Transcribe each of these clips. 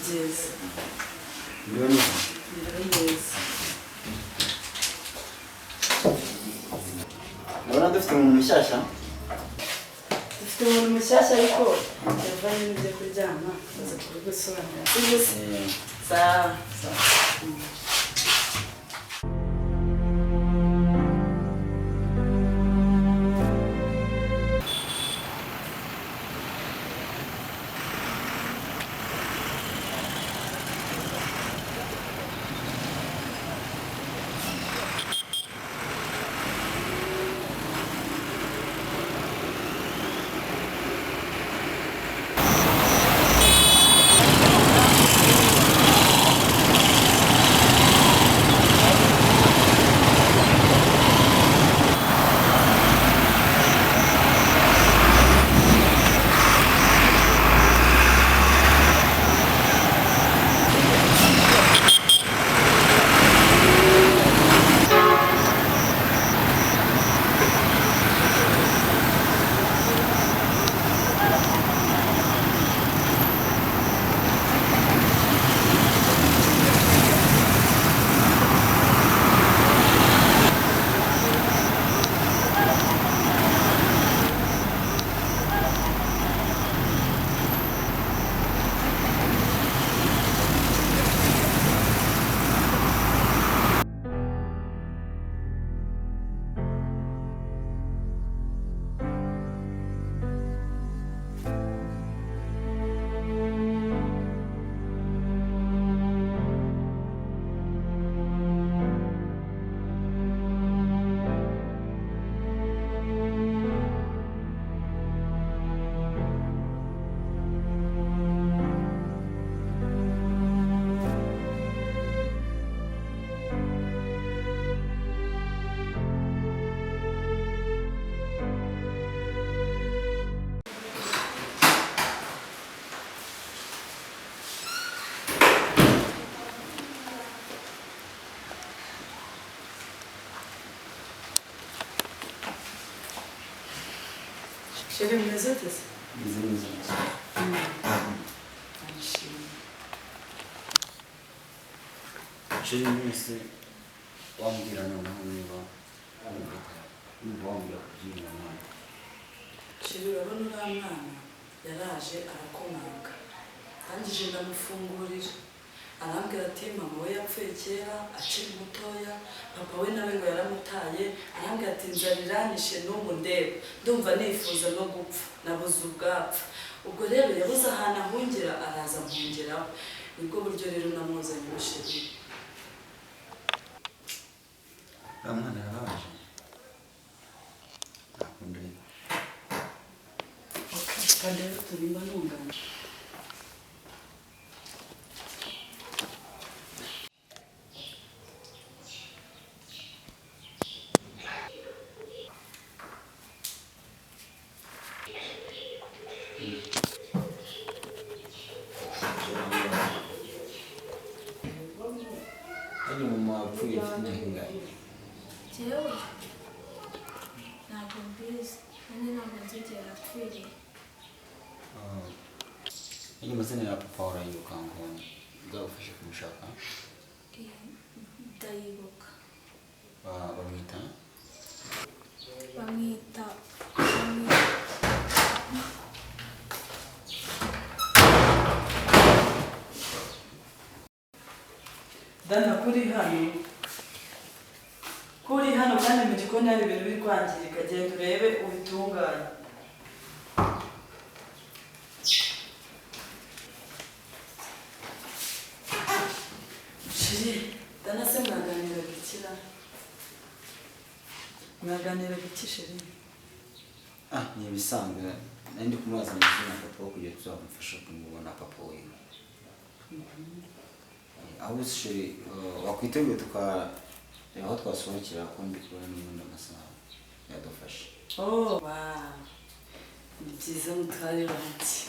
byiza niyo ni neza urabona dufite umuntu mushyashya dufite umuntu mushyashya ariko yavanye n'ibyo kuryama baza kubigusobanurira sibise sawa sawa Şöyle bir lezzet et. Bizim Şimdi neyse wambwira noneho niba wambwira kugira inama Şöyle urabona uriya mwana yaraje arakomanga ndangije ndamufungurira arambwira ati mama we yapfuye kera akiri mutoya papa we nawe ngo yaramutaye arambwira ati nzariranishe n'ubu ndeba ndumva nifuza no gupfa nabuze ubwapfa ubwo rero yabuze ahantu ahungira araza mpungeraho nibwo buryo rero namuzanye musheri Ramana yaraje akunda kandi rero turimba ntunganye Hano mama wapfuye afite ingahe Jewe ntabwo mbizi kandi ntabwo nzigera apfiriye Hano mazina ya papa warayibuka ngo bwagufashe kumushaka ndayibuka bamwita bamwita Dana kuri hano kandi mu gikoni hari ibintu biri kwangirika genda urebe ubitunganye Shiri Dana se mwaganira gukira mwaganira gukishiri ni ibisanzwe ndi kumubaza amazina ya papa kugira tuzamufasha kumubona papa we aho shiri wakwiteguye aho twasohokera ko ndi kubona n'ubundi amasaha yadufashe Oh wow ni byiza mutware banjye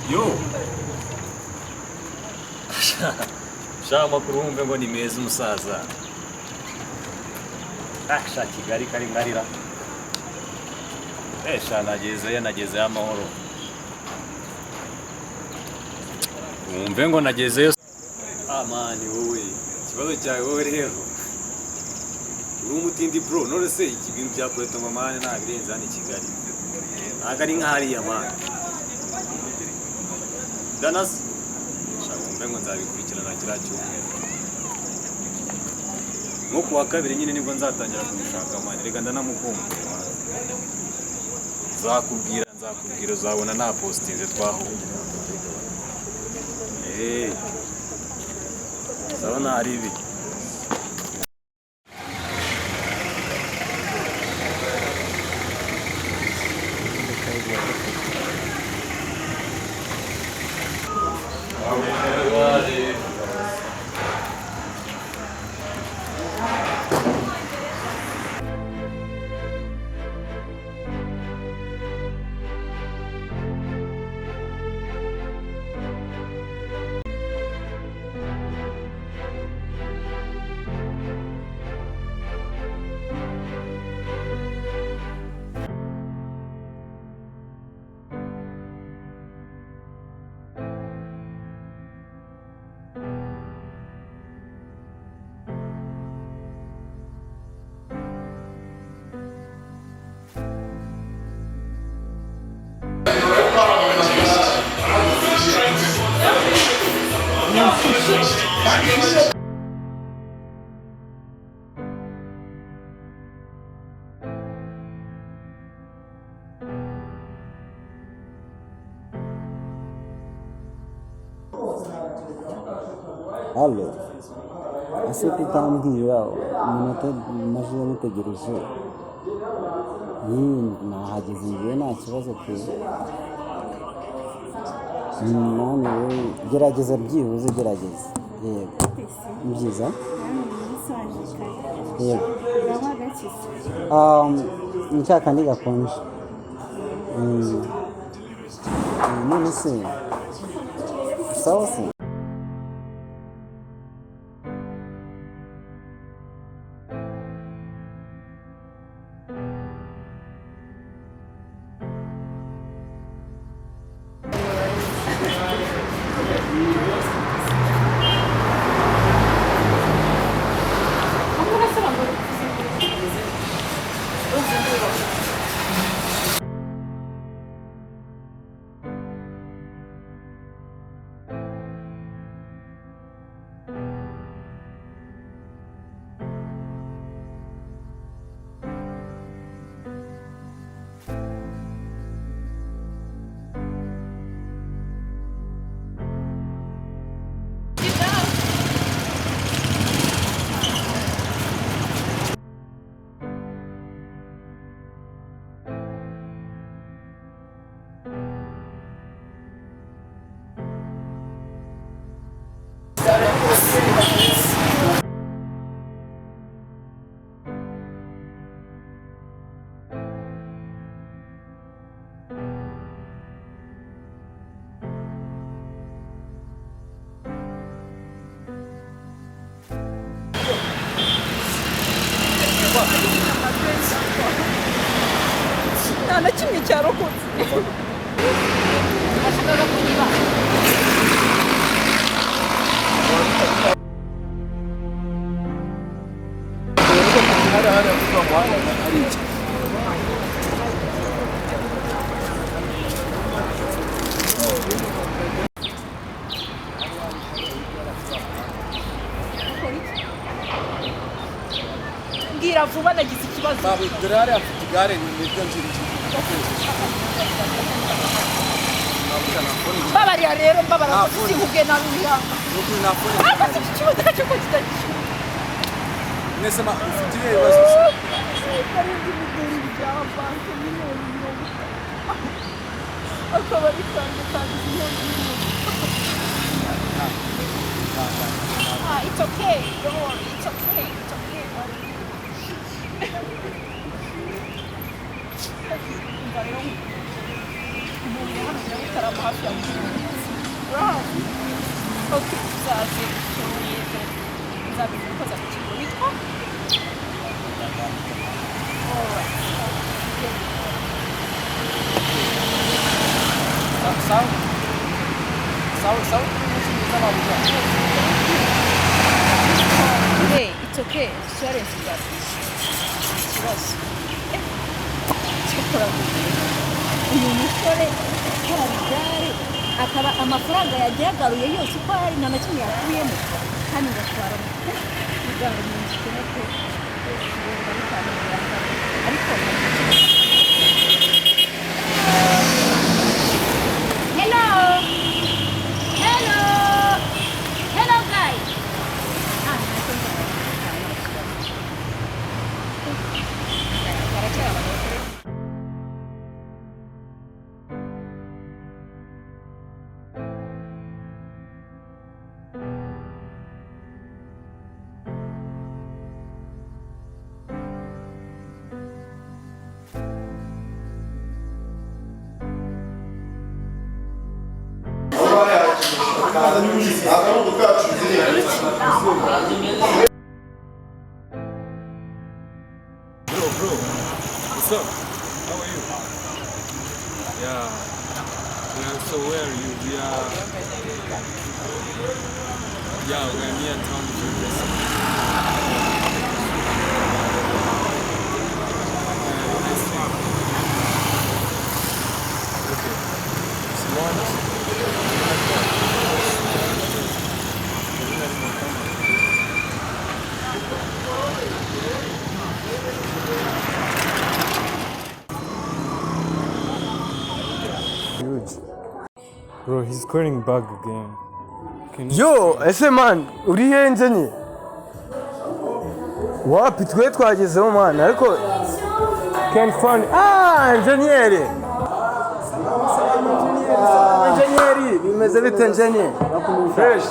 Yo! Sha makuru wumve ngo ni meza umusaza. Sha Kigali kari ngarira. Sha nagezeyo amahoro. Wumve ngo nagezeyo. Mani wowe, ikibazo cyawe wowe rero. Uri umutindi bro, none se iki bintu bya Puerto Mamane nta birenze hano i Kigali. Ntago ari nk'ahariya mani. Danas, wumve ngo nzabikurikirana kiriya cyumweru. Nko kuwa kabiri nyine nibwo nzatangira kumushaka mani, reka ndanamukumbuye mani. Nzakubwira uzabona nta postinze twahuye. Ndabona hari ibi. Halo, ese kutambwira umunota maze mutegereje nahageze ngiye nta kibazo pe. None gerageza byibuze gerageza. Yego byiza. Yego nshaka ndi gakonje. None se sawa se. nta na kimwe cyarokotse ashakaga kunyiba mbwira vuba nagize ikibazo dore hariya afite igare nibyo nzira babarira rero mbabara kuzihuge nawe wiha n'ukuri napone akazi ikibazo cyo kutagishyura mwese ufite ibibazo karindi midori bya banki miliyoni 50 akaba bitandukanye it's okay don't worry it's okay umuntu hano yabitarama hafi ya okay uzaze nzabikoza ku kigo witwa Hey, it's okay. Insurance is up. Ikibazo. Cyakora uyu musore yarabigare akaba amafaranga yagaruye yose ko hari na kimwe yakuyemo kandi ngatwara igare mu kinete ariko hello guys Bro, what's up? How are you? Yeah. So where are you? We are near town. Okay. Bro, he's calling back again. Yo, ese man, uri henze nye? Wapi twe twagezeho man, ariko can't find. Engineer. Engineer, bimeze bite engineer? Fresh.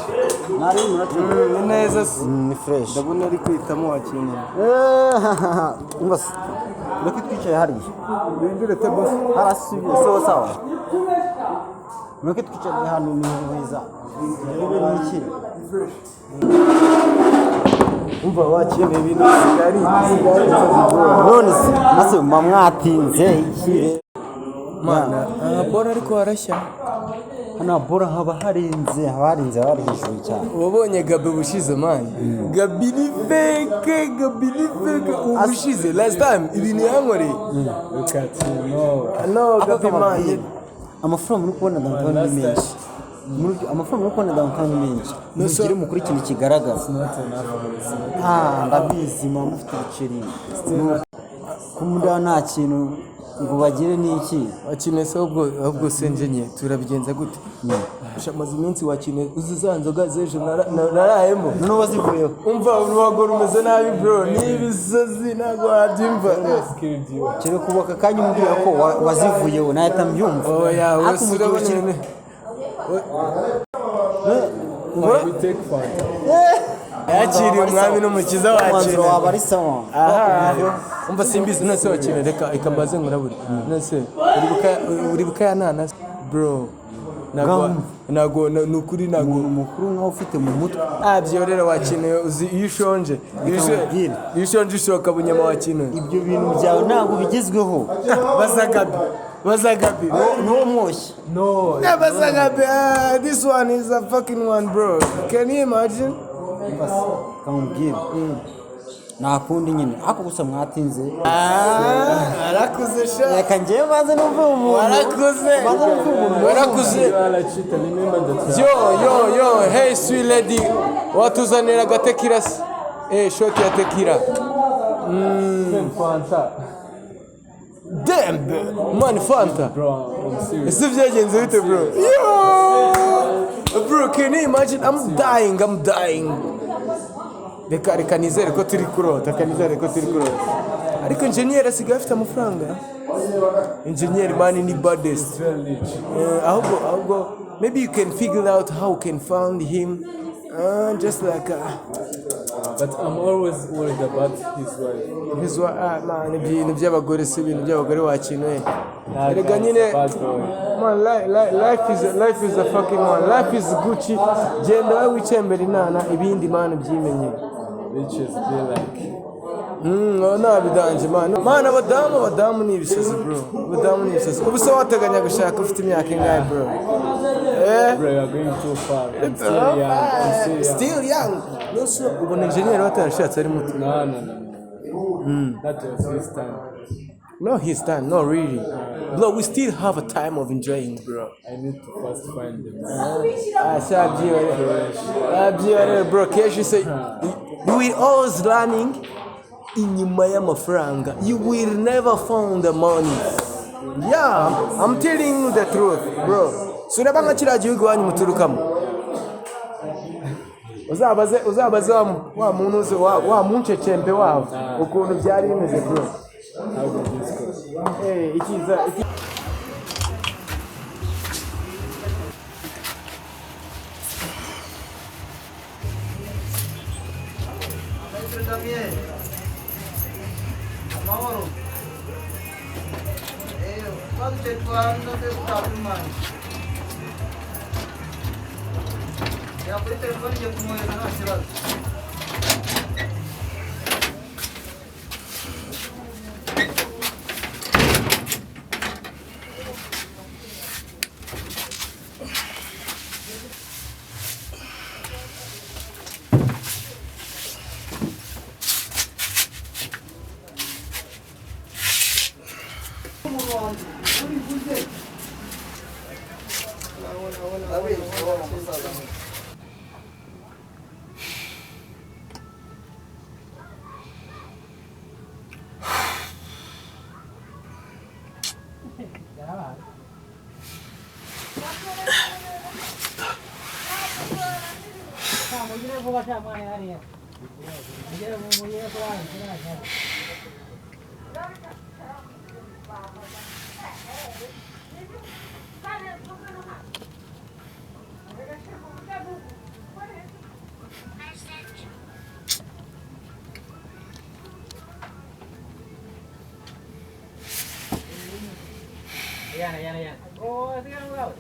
Nari muratumva. Ni neza. Ni fresh. Ndabona ari kwitamo wakinye. Umva se. Ureke twicaye hariya. Bindire te boss. Harasubiye sawa. Ureke twicaye hano ni heza. Rebe n'iki. Umva wakinye ibintu sigari. None se ase mamwatinze ikire. Mana, bora ariko harashya. Hano bora haba harinze hejuru cyane. Wabonye Gabi bushize man. Gabi ni fake ubushize last time ibintu yankoreye. Look at you. No, Gabi man. Amafaranga muri kubona downtown ni menshi. Amafaranga muri kubona downtown ni menshi. Mugire mukuri ikintu kigaragaza. Ndabizi mama ufite ibiceri. Kumunda nta kintu ngo bagire n'iki wakinese ubwo senjenye turabigenza gute shamaze iminsi wakine uzizanzoga zeje narayemo none wazivuyeho umva uruhago rumeze nabi bro nibisozi nago wabyumva kire kubaka kanya umbwira ko wazivuyeho nahita mbyumva oya urabona yakiriye umwami n'umukiza wacu wabari sawa umva simbizi nose wakine reka ikambaze nkuraburi nose uri bukaya nana bro nago nukuri nago umuntu mukuru nkaho ufite mu mutwe byo rero wakeneye uzi iyo ushonje iyo ushonje ushoka bunyama wakeneye ibyo bintu byawe ntabwo bigezweho bazagabi no mwoshya no bazagabi this one is a fucking one bro can you imagine kamubwire nta kundi nyine ariko gusa mwatinze arakuze sha reka njyewe maze numve umuntu warakuze yo hey sweet lady watuzanira agatekira se shoti ya tekira fanta dembe man fanta ese byagenze bite bro bro can you imagine I'm dying reka nizere ko turi kurota ariko engineer asigaye afite amafaranga engineer man ni baddest ahubwo maybe you can figure out how you can find him just like but I'm always worried about his wife. Man ibintu by'abagore si ibintu by'abagore wakinwe erega nyine man life is a fucking one life is Gucci genda wowe wicembera inana ibindi man byimenye Bitches be like nabidanje man abadamu ni ibisazi bro ubu se wateganya gushaka ufite imyaka ingahe bro bro, you are going too far. still young ubu ni engineer watarashatse ari muto No. That was his time. No, his time, not really. Bro, we still have a time of enjoying, bro. I need to first find them. Bro, Keshi say, you will always learning inyuma y'amafaranga. You will never find the money. Yeah, I'm telling you the truth, bro. Surabanga kiriya gihugu wanyu muturukamo. Uzabaze wa muntu uzi wa muncecembe wabo ukuntu byari bimeze bro. Ikiza Ya. Oh, sekarang kau.